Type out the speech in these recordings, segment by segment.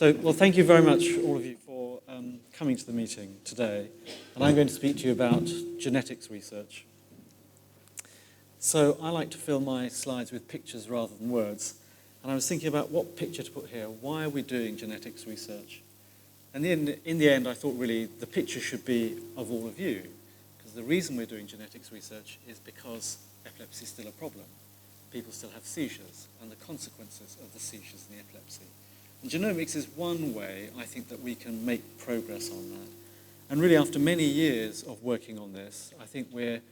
Well, thank you very much, all of you, for coming to the meeting today. And I'm going to speak to you about genetics research. So I like to fill my slides with pictures rather than words. And I was thinking about what picture to put here. Why are we doing genetics research? And in the end, I thought really the picture should be of all of you. Because the reason we're doing genetics research is because epilepsy is still a problem. People still have seizures and the consequences of the seizures and the epilepsy. And genomics is one way, I think, that we can make progress on that. And really, after many years of working on this, I think we're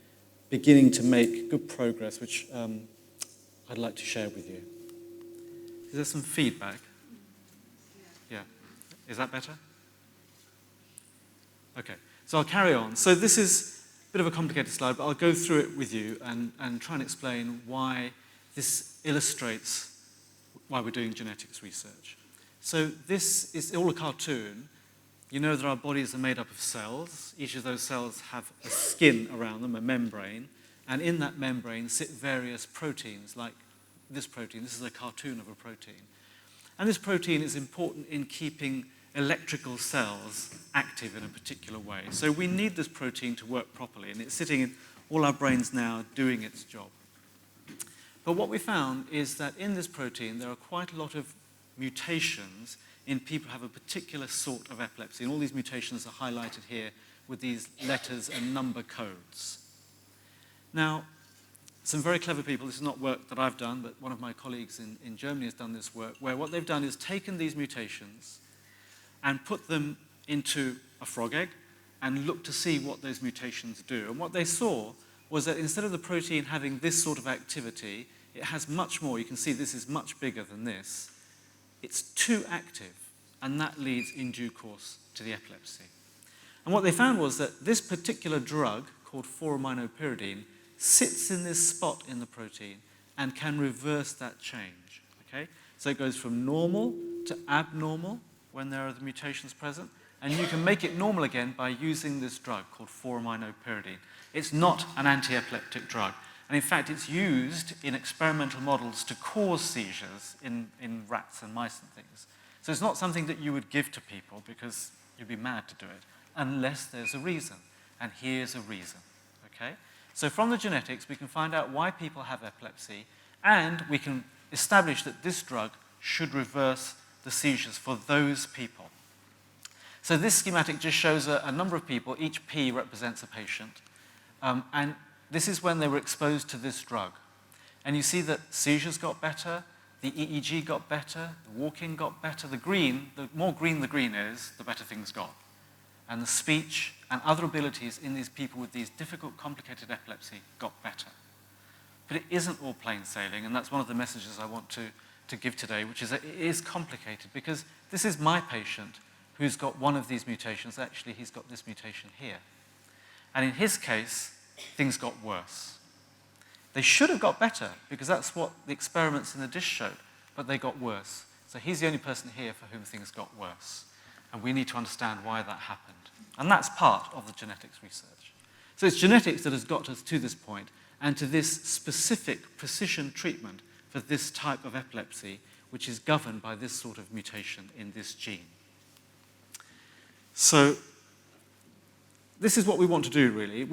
beginning to make good progress, which I'd like to share with you. Is there some feedback? Yeah. Is that better? Okay. So I'll carry on. So this is a bit of a complicated slide, but I'll go through it with you and try and explain why this illustrates why we're doing genetics research. So this is all a cartoon. You know that our bodies are made up of cells. Each of those cells have a skin around them, a membrane, and in that membrane sit various proteins, like this protein. This is a cartoon of a protein. And this protein is important in keeping electrical cells active in a particular way. So we need this protein to work properly, and it's sitting in all our brains now doing its job. But what we found is that in this protein there are quite a lot of mutations in people who have a particular sort of epilepsy. And all these mutations are highlighted here with these letters and number codes. Now, some very clever people, this is not work that I've done, but one of my colleagues in Germany has done this work, where what they've done is taken these mutations and put them into a frog egg and looked to see what those mutations do. And what they saw was that instead of the protein having this sort of activity, it has much more. You can see this is much bigger than this. It's too active, and that leads in due course to the epilepsy. And what they found was that this particular drug, called 4-aminopyridine, sits in this spot in the protein and can reverse that change. Okay? So it goes from normal to abnormal when there are the mutations present, and you can make it normal again by using this drug called 4-aminopyridine. It's not an anti-epileptic drug. And in fact, it's used in experimental models to cause seizures in rats and mice and things. So it's not something that you would give to people because you'd be mad to do it, unless there's a reason. And here's a reason. Okay? So from the genetics, we can find out why people have epilepsy, and we can establish that this drug should reverse the seizures for those people. So this schematic just shows a number of people. Each P represents a patient. And this is when they were exposed to this drug. And you see that seizures got better, the EEG got better, the walking got better. The more green the green is, the better things got. And the speech and other abilities in these people with these difficult, complicated epilepsy got better. But it isn't all plain sailing, and that's one of the messages I want to give today, which is that it is complicated, because this is my patient who's got one of these mutations. Actually, he's got this mutation here. And in his case, things got worse. They should have got better, because that's what the experiments in the dish showed, but they got worse. So he's the only person here for whom things got worse. And we need to understand why that happened. And that's part of the genetics research. So it's genetics that has got us to this point, and to this specific precision treatment for this type of epilepsy, which is governed by this sort of mutation in this gene. So this is what we want to do, really.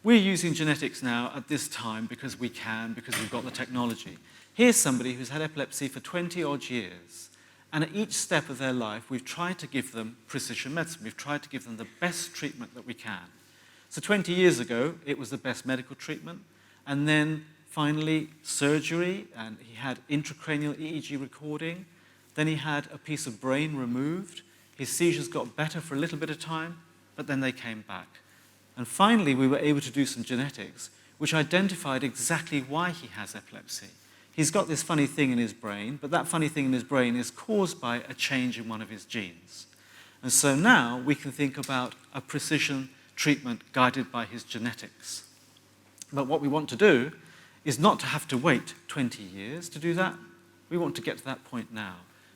We're using genetics now at this time because we can, because we've got the technology. Here's somebody who's had epilepsy for 20-odd years, and at each step of their life, we've tried to give them precision medicine. We've tried to give them the best treatment that we can. So 20 years ago, it was the best medical treatment, and then finally surgery, and he had intracranial EEG recording. Then he had a piece of brain removed. His seizures got better for a little bit of time, but then they came back. And finally, we were able to do some genetics, which identified exactly why he has epilepsy. He's got this funny thing in his brain, but that funny thing in his brain is caused by a change in one of his genes. And so now we can think about a precision treatment guided by his genetics. But what we want to do is not to have to wait 20 years to do that. We want to get to that point now.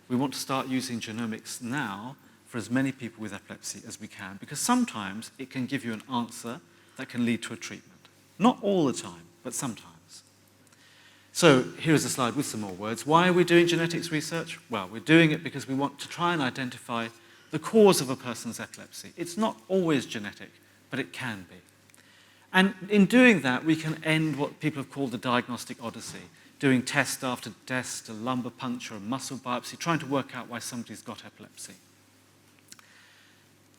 We want to start using genomics now for as many people with epilepsy as we can, because sometimes it can give you an answer that can lead to a treatment. Not all the time, but sometimes. So here's a slide with some more words. Why are we doing genetics research? Well, we're doing it because we want to try and identify the cause of a person's epilepsy. It's not always genetic, but it can be. And in doing that, we can end what people have called the diagnostic odyssey, doing test after test, a lumbar puncture, a muscle biopsy, trying to work out why somebody's got epilepsy.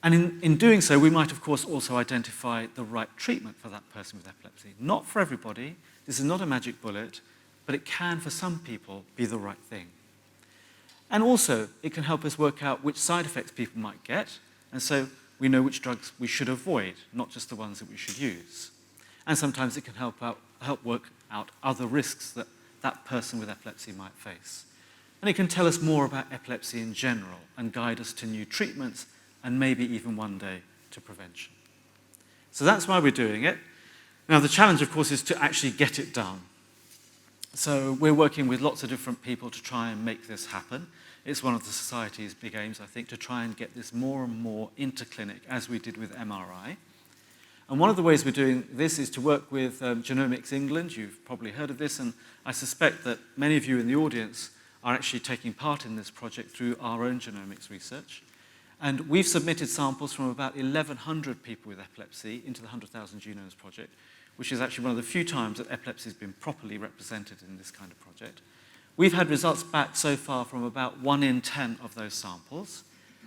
And in doing so, we might, of course, also identify the right treatment for that person with epilepsy. Not for everybody. This is not a magic bullet, but it can, for some people, be the right thing. And also, it can help us work out which side effects people might get, and so we know which drugs we should avoid, not just the ones that we should use. And sometimes it can help work out other risks that that person with epilepsy might face. And it can tell us more about epilepsy in general and guide us to new treatments and maybe even one day to prevention. So that's why we're doing it. Now, the challenge, of course, is to actually get it done. So we're working with lots of different people to try and make this happen. It's one of the Society's big aims, I think, to try and get this more and more into clinic, as we did with MRI. And one of the ways we're doing this is to work with Genomics England. You've probably heard of this, and I suspect that many of you in the audience are actually taking part in this project through our own genomics research. And we've submitted samples from about 1,100 people with epilepsy into the 100,000 Genomes project, which is actually one of the few times that epilepsy has been properly represented in this kind of project. We've had results back so far from about 1 in 10 of those samples,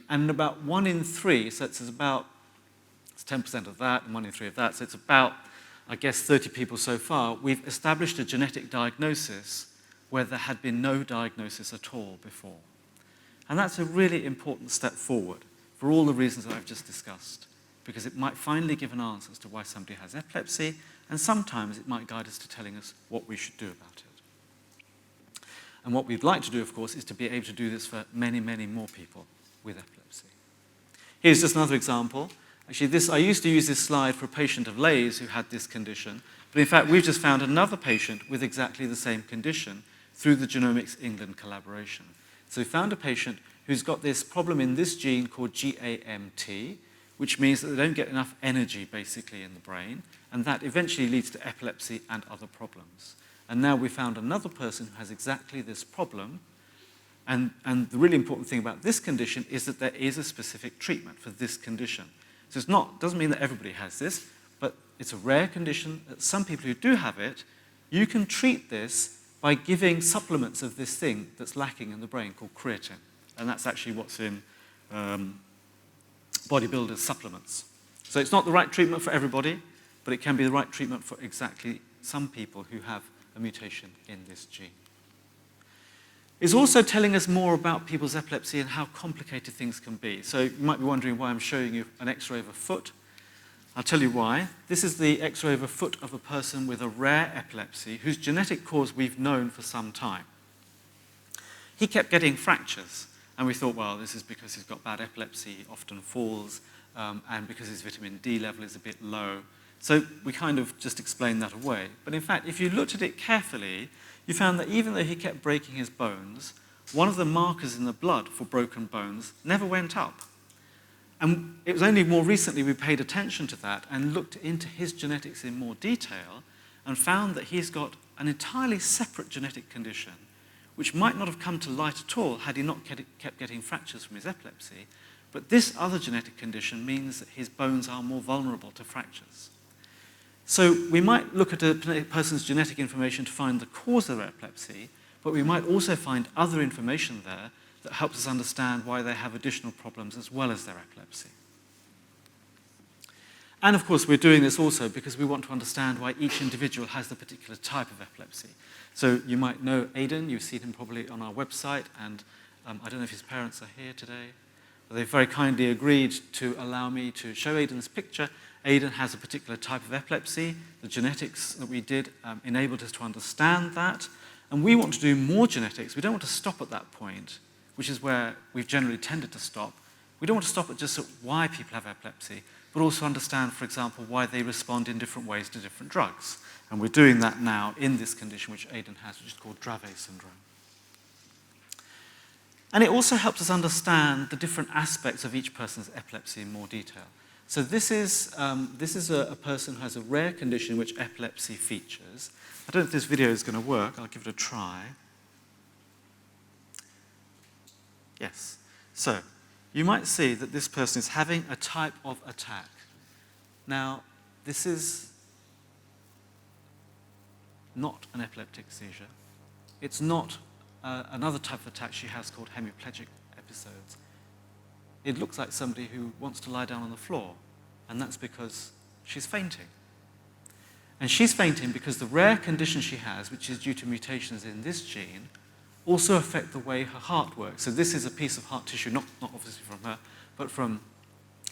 and about 1 in 3, so it's 10% of that and 1 in 3 of that, so it's about, I guess, 30 people so far. We've established a genetic diagnosis where there had been no diagnosis at all before. And that's a really important step forward for all the reasons that I've just discussed, because it might finally give an answer as to why somebody has epilepsy, and sometimes it might guide us to telling us what we should do about it. And what we'd like to do, of course, is to be able to do this for many, many more people with epilepsy. Here's just another example. Actually, I used to use this slide for a patient of Lay's who had this condition, but in fact, we've just found another patient with exactly the same condition through the Genomics England collaboration. So we found a patient who's got this problem in this gene called GAMT, which means that they don't get enough energy, basically, in the brain, and that eventually leads to epilepsy and other problems. And now we found another person who has exactly this problem, and the really important thing about this condition is that there is a specific treatment for this condition. So doesn't mean that everybody has this, but it's a rare condition that some people who do have it, you can treat this by giving supplements of this thing that's lacking in the brain called creatine. And that's actually what's in bodybuilders' supplements. So it's not the right treatment for everybody, but it can be the right treatment for exactly some people who have a mutation in this gene. It's also telling us more about people's epilepsy and how complicated things can be. So you might be wondering why I'm showing you an X-ray of a foot. I'll tell you why. This is the X-ray of a foot of a person with a rare epilepsy whose genetic cause we've known for some time. He kept getting fractures, and we thought, well, this is because he's got bad epilepsy, he often falls, and because his vitamin D level is a bit low. So we kind of just explained that away. But in fact, if you looked at it carefully, you found that even though he kept breaking his bones, one of the markers in the blood for broken bones never went up. And it was only more recently we paid attention to that and looked into his genetics in more detail and found that he's got an entirely separate genetic condition, which might not have come to light at all had he not kept getting fractures from his epilepsy. But this other genetic condition means that his bones are more vulnerable to fractures. So we might look at a person's genetic information to find the cause of their epilepsy, but we might also find other information there that helps us understand why they have additional problems as well as their epilepsy. And of course, we're doing this also because we want to understand why each individual has the particular type of epilepsy. So you might know Aidan, you've seen him probably on our website, and I don't know if his parents are here today, but they very kindly agreed to allow me to show Aidan's picture. Aidan has a particular type of epilepsy. The genetics that we did enabled us to understand that, and we want to do more genetics. We don't want to stop at that point, which is where we've generally tended to stop. We don't want to stop at just at why people have epilepsy, but also understand, for example, why they respond in different ways to different drugs. And we're doing that now in this condition which Aidan has, which is called Dravet syndrome. And it also helps us understand the different aspects of each person's epilepsy in more detail. So this is a person who has a rare condition in which epilepsy features. I don't know if this video is going to work. I'll give it a try. Yes. So you might see that this person is having a type of attack. Now, this is not an epileptic seizure. It's not another type of attack she has called hemiplegic episodes. It looks like somebody who wants to lie down on the floor, and that's because she's fainting. And she's fainting because the rare condition she has, which is due to mutations in this gene, also affect the way her heart works. So this is a piece of heart tissue, not obviously from her, but from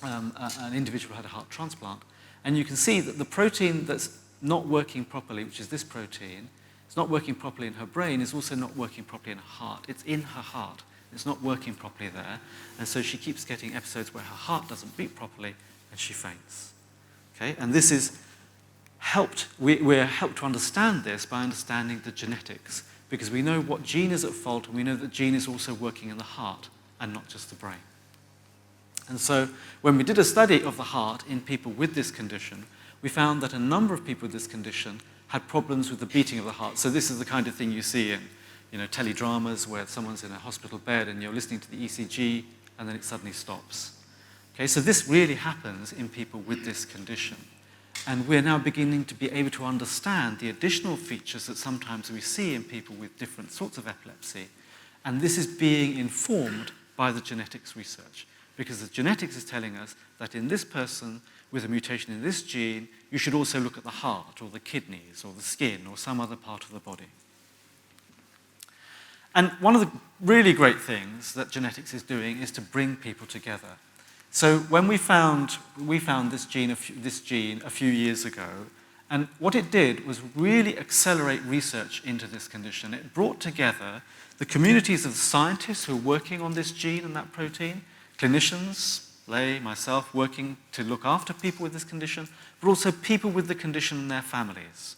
an individual who had a heart transplant. And you can see that the protein that's not working properly, which is this protein, it's not working properly in her brain, is also not working properly in her heart. It's in her heart. It's not working properly there. And so she keeps getting episodes where her heart doesn't beat properly and she faints. Okay? And this is helped, we're helped to understand this by understanding the genetics, because we know what gene is at fault, and we know that gene is also working in the heart and not just the brain. And so when we did a study of the heart in people with this condition, we found that a number of people with this condition had problems with the beating of the heart. So this is the kind of thing you see in teledramas where someone's in a hospital bed and you're listening to the ECG and then it suddenly stops. Okay, so this really happens in people with this condition. And we're now beginning to be able to understand the additional features that sometimes we see in people with different sorts of epilepsy. And this is being informed by the genetics research, because the genetics is telling us that in this person with a mutation in this gene, you should also look at the heart or the kidneys or the skin or some other part of the body. And one of the really great things that genetics is doing is to bring people together. So when we found this gene a few years ago, and what it did was really accelerate research into this condition. It brought together the communities of scientists who are working on this gene and that protein, clinicians, Lay, myself, working to look after people with this condition, but also people with the condition and their families.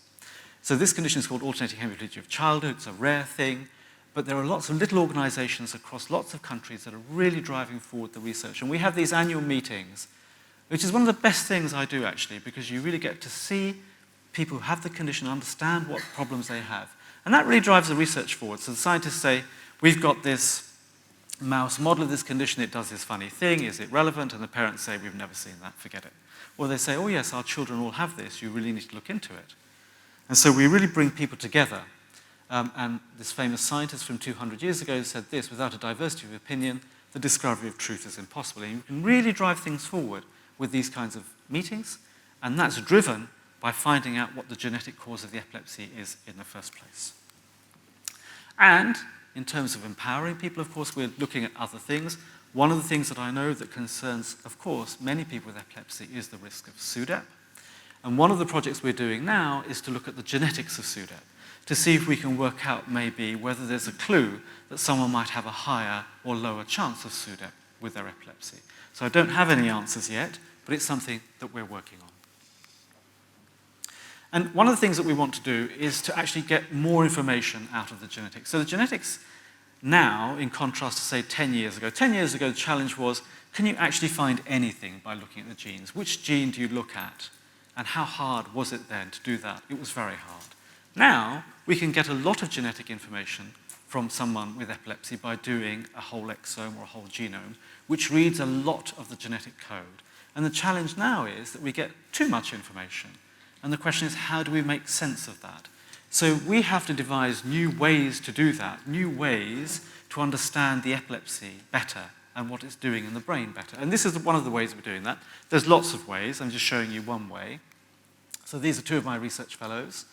So this condition is called alternating hemiplegia of childhood. It's a rare thing, but there are lots of little organizations across lots of countries that are really driving forward the research. And we have these annual meetings, which is one of the best things I do, actually, because you really get to see people who have the condition, understand what problems they have. And that really drives the research forward. So the scientists say, we've got this mouse model of this condition, it does this funny thing, is it relevant? And the parents say, we've never seen that, forget it. Or they say, oh yes, our children all have this, you really need to look into it. And so we really bring people together. And this famous scientist from 200 years ago said this: without a diversity of opinion, the discovery of truth is impossible. And you can really drive things forward with these kinds of meetings, and that's driven by finding out what the genetic cause of the epilepsy is in the first place. And in terms of empowering people, of course, we're looking at other things. One of the things that I know that concerns, of course, many people with epilepsy is the risk of SUDEP. And one of the projects we're doing now is to look at the genetics of SUDEP, to see if we can work out maybe whether there's a clue that someone might have a higher or lower chance of SUDEP with their epilepsy. So I don't have any answers yet, but it's something that we're working on. And one of the things that we want to do is to actually get more information out of the genetics. So the genetics now, in contrast to, say, 10 years ago, the challenge was, can you actually find anything by looking at the genes? Which gene do you look at? And how hard was it then to do that? It was very hard. Now, we can get a lot of genetic information from someone with epilepsy by doing a whole exome or a whole genome, which reads a lot of the genetic code. And the challenge now is that we get too much information. And the question is, how do we make sense of that? So we have to devise new ways to do that, new ways to understand the epilepsy better and what it's doing in the brain better. And this is one of the ways we're doing that. There's lots of ways. I'm just showing you one way. So these are two of my research fellows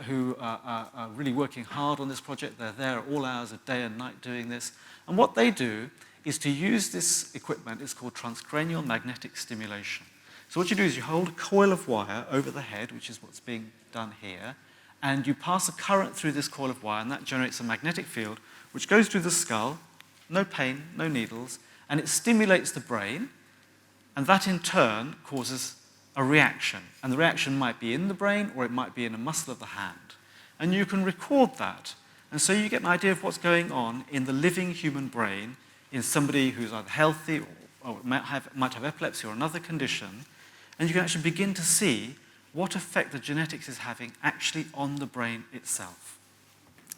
who are really working hard on this project. They're there at all hours of day and night doing this. And what they do is to use this equipment. It's called transcranial magnetic stimulation. So what you do is you hold a coil of wire over the head, which is what's being done here, and you pass a current through this coil of wire, and that generates a magnetic field which goes through the skull, no pain, no needles, and it stimulates the brain, and that in turn causes a reaction. And the reaction might be in the brain, or it might be in a muscle of the hand. And you can record that. And so you get an idea of what's going on in the living human brain in somebody who's either healthy or or might have epilepsy or another condition, and you can actually begin to see what effect the genetics is having actually on the brain itself.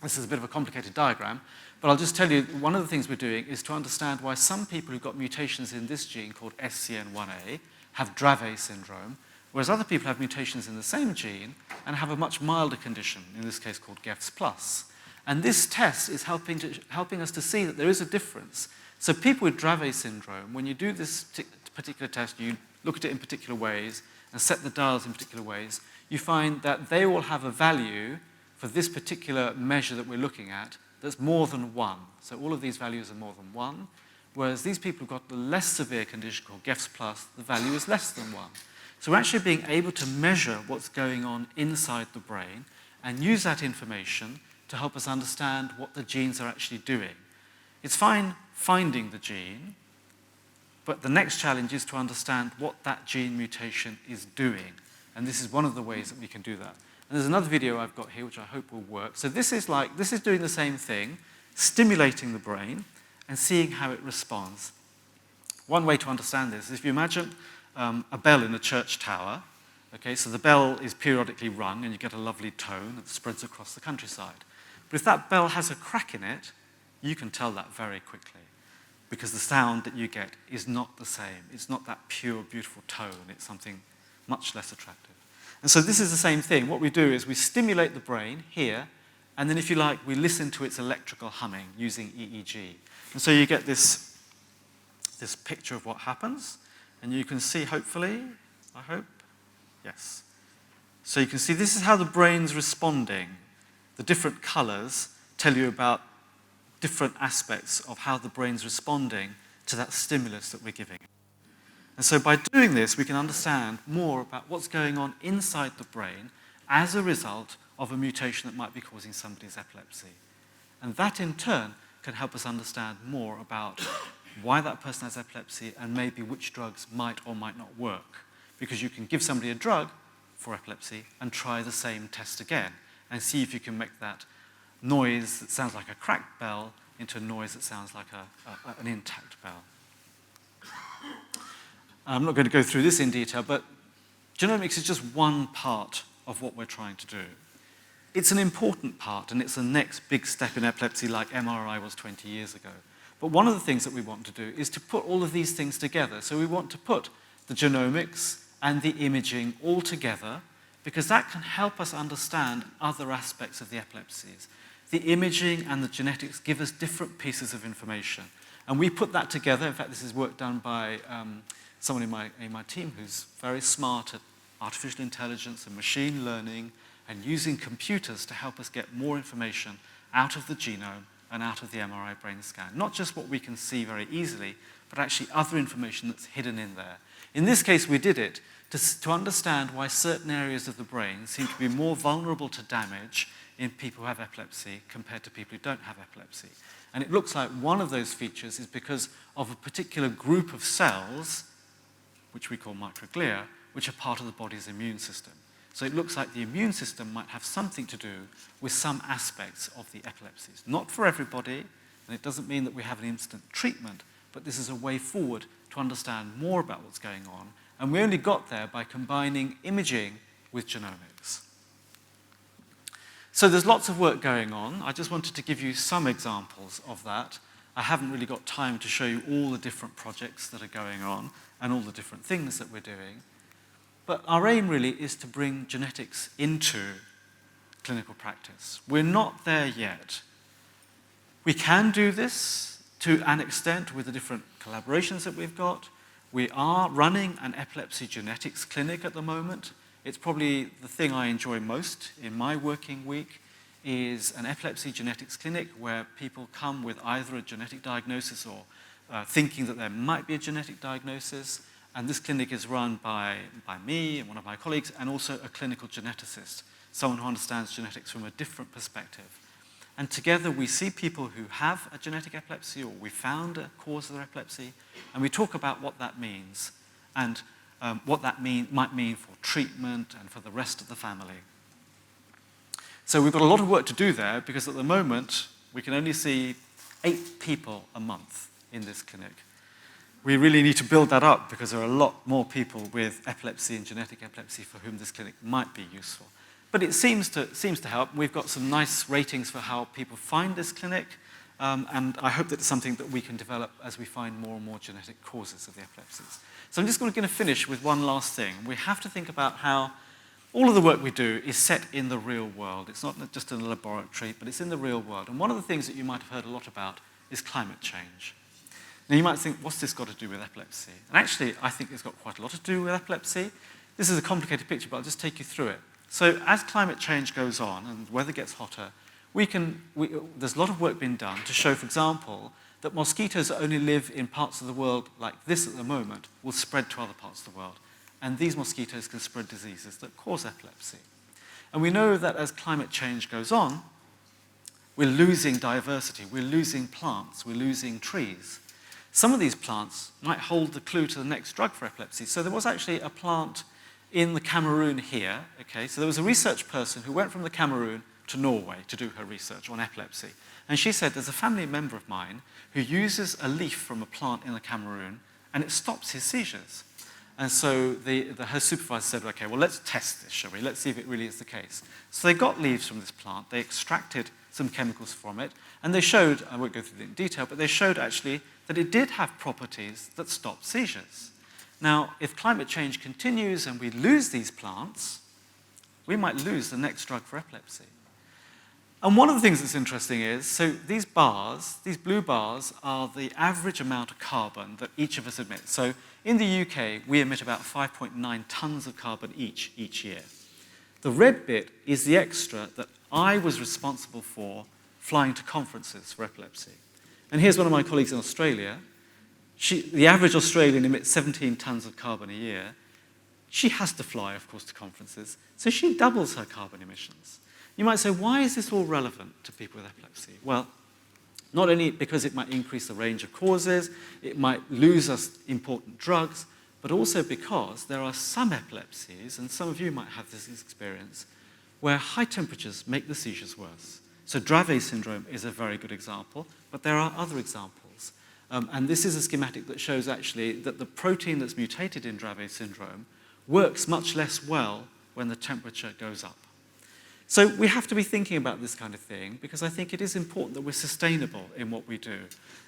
This is a bit of a complicated diagram, but I'll just tell you, one of the things we're doing is to understand why some people who've got mutations in this gene called SCN1A have Dravet syndrome, whereas other people have mutations in the same gene and have a much milder condition, in this case called GEFS+. And this test is helping us to see that there is a difference. So people with Dravet syndrome, when you do this particular test, you look at it in particular ways and set the dials in particular ways, you find that they will have a value for this particular measure that we're looking at that's more than 1. So all of these values are more than 1, whereas these people who've got the less severe condition called GEFS+, the value is less than 1. So we're actually being able to measure what's going on inside the brain and use that information to help us understand what the genes are actually doing. It's fine finding the gene, but the next challenge is to understand what that gene mutation is doing. And this is one of the ways that we can do that. And there's another video I've got here which I hope will work. So this is doing the same thing, stimulating the brain and seeing how it responds. One way to understand this is if you imagine a bell in a church tower. Okay, so the bell is periodically rung and you get a lovely tone that spreads across the countryside. But if that bell has a crack in it, you can tell that very quickly because the sound that you get is not the same. It's not that pure, beautiful tone. It's something much less attractive. And so this is the same thing. What we do is we stimulate the brain here, and then if you like, we listen to its electrical humming using EEG. And so you get this picture of what happens, and you can see, hopefully, I hope, yes. So you can see this is how the brain's responding. The different colors tell you about different aspects of how the brain's responding to that stimulus that we're giving. And so by doing this, we can understand more about what's going on inside the brain as a result of a mutation that might be causing somebody's epilepsy. And that, in turn, can help us understand more about why that person has epilepsy and maybe which drugs might or might not work. Because you can give somebody a drug for epilepsy and try the same test again and see if you can make that noise that sounds like a cracked bell into a noise that sounds like an intact bell. I'm not going to go through this in detail, but genomics is just one part of what we're trying to do. It's an important part, and it's the next big step in epilepsy like MRI was 20 years ago. But one of the things that we want to do is to put all of these things together. So we want to put the genomics and the imaging all together because that can help us understand other aspects of the epilepsies. The imaging and the genetics give us different pieces of information. And we put that together. In fact, this is work done by someone in my team who's very smart at artificial intelligence and machine learning and using computers to help us get more information out of the genome and out of the MRI brain scan. Not just what we can see very easily, but actually other information that's hidden in there. In this case, we did it to understand why certain areas of the brain seem to be more vulnerable to damage in people who have epilepsy compared to people who don't have epilepsy. And it looks like one of those features is because of a particular group of cells, which we call microglia, which are part of the body's immune system. So it looks like the immune system might have something to do with some aspects of the epilepsies. Not for everybody, and it doesn't mean that we have an instant treatment, but this is a way forward to understand more about what's going on. And we only got there by combining imaging with genomics. So there's lots of work going on. I just wanted to give you some examples of that. I haven't really got time to show you all the different projects that are going on and all the different things that we're doing. But our aim really is to bring genetics into clinical practice. We're not there yet. We can do this to an extent with the different collaborations that we've got. We are running an epilepsy genetics clinic at the moment. It's probably the thing I enjoy most in my working week is an epilepsy genetics clinic where people come with either a genetic diagnosis or thinking that there might be a genetic diagnosis. And this clinic is run by me and one of my colleagues and also a clinical geneticist, someone who understands genetics from a different perspective. And together we see people who have a genetic epilepsy or we found a cause of their epilepsy, and we talk about what that means and what that might mean for treatment and for the rest of the family. So we've got a lot of work to do there because at the moment we can only see 8 people a month in this clinic. we really need to build that up because there are a lot more people with epilepsy and genetic epilepsy for whom this clinic might be useful. But it seems to help. We've got some nice ratings for how people find this clinic, and I hope that it's something that we can develop as we find more and more genetic causes of the epilepsies. So I'm just going to finish with one last thing. We have to think about how all of the work we do is set in the real world. It's not just in a laboratory, but it's in the real world. And one of the things that you might have heard a lot about is climate change. Now you might think, what's this got to do with epilepsy? And actually, I think it's got quite a lot to do with epilepsy. This is a complicated picture, but I'll just take you through it. So as climate change goes on and the weather gets hotter, there's a lot of work being done to show, for example, that mosquitoes that only live in parts of the world like this at the moment will spread to other parts of the world. And these mosquitoes can spread diseases that cause epilepsy. And we know that as climate change goes on, we're losing diversity, we're losing plants, we're losing trees. Some of these plants might hold the clue to the next drug for epilepsy. So there was actually a plant in the Cameroon here, okay? So there was a research person who went from the Cameroon to Norway to do her research on epilepsy. And she said, there's a family member of mine who uses a leaf from a plant in the Cameroon and it stops his seizures. And so her supervisor said, okay, well, let's test this, shall we? Let's see if it really is the case. So they got leaves from this plant, they extracted some chemicals from it, and they showed, I won't go through it in detail, but they showed actually that it did have properties that stop seizures. Now, if climate change continues and we lose these plants, we might lose the next drug for epilepsy. And one of the things that's interesting is, so these bars, these blue bars, are the average amount of carbon that each of us emits. So in the UK, we emit about 5.9 tons of carbon each year. The red bit is the extra that I was responsible for flying to conferences for epilepsy. And here's one of my colleagues in Australia. The average Australian emits 17 tons of carbon a year. She has to fly, of course, to conferences, so she doubles her carbon emissions. You might say, why is this all relevant to people with epilepsy? Well, not only because it might increase the range of causes, it might lose us important drugs, but also because there are some epilepsies, and some of you might have this experience, where high temperatures make the seizures worse. So Dravet syndrome is a very good example, but there are other examples. And this is a schematic that shows actually that the protein that's mutated in Dravet syndrome works much less well when the temperature goes up. So we have to be thinking about this kind of thing because I think it is important that we're sustainable in what we do.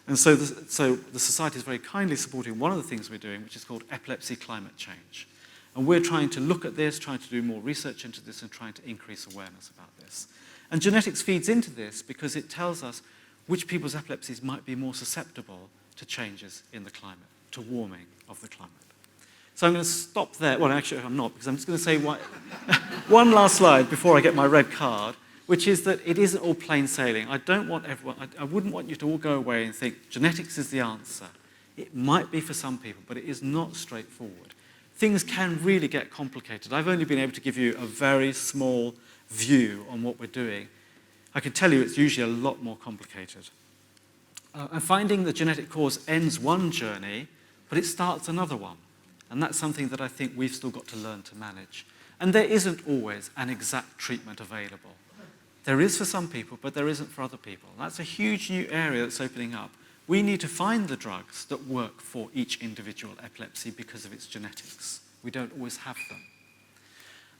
And so the Society is very kindly supporting one of the things we're doing, which is called Epilepsy Climate Change. And we're trying to look at this, trying to do more research into this, and trying to increase awareness about this. And genetics feeds into this because it tells us which people's epilepsies might be more susceptible to changes in the climate, to warming of the climate. So I'm going to stop there. Well, actually, I'm not, because I'm just going to say one last slide before I get my red card, which is that it isn't all plain sailing. I wouldn't want you to all go away and think genetics is the answer. It might be for some people, but it is not straightforward. Things can really get complicated. I've only been able to give you a very small view on what we're doing. I can tell you it's usually a lot more complicated. And finding the genetic cause ends one journey, but it starts another one. And that's something that I think we've still got to learn to manage. And there isn't always an exact treatment available. There is for some people, but there isn't for other people. That's a huge new area that's opening up. We need to find the drugs that work for each individual epilepsy because of its genetics. We don't always have them.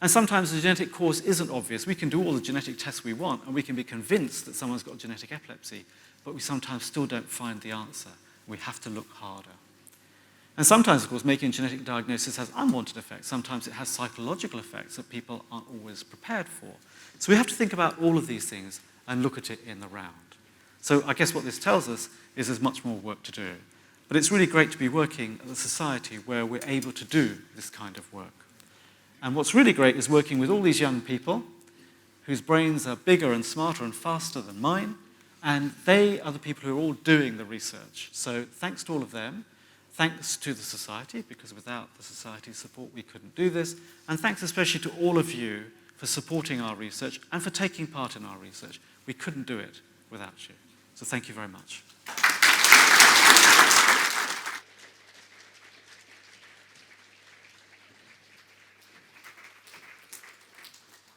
And sometimes the genetic cause isn't obvious. We can do all the genetic tests we want, and we can be convinced that someone's got genetic epilepsy, but we sometimes still don't find the answer. We have to look harder. And sometimes, of course, making a genetic diagnosis has unwanted effects. Sometimes it has psychological effects that people aren't always prepared for. So we have to think about all of these things and look at it in the round. So I guess what this tells us is there's much more work to do. But it's really great to be working at the society where we're able to do this kind of work. And what's really great is working with all these young people whose brains are bigger and smarter and faster than mine, and they are the people who are all doing the research. So thanks to all of them. Thanks to the Society, because without the Society's support we couldn't do this. And thanks especially to all of you for supporting our research and for taking part in our research. We couldn't do it without you. So thank you very much.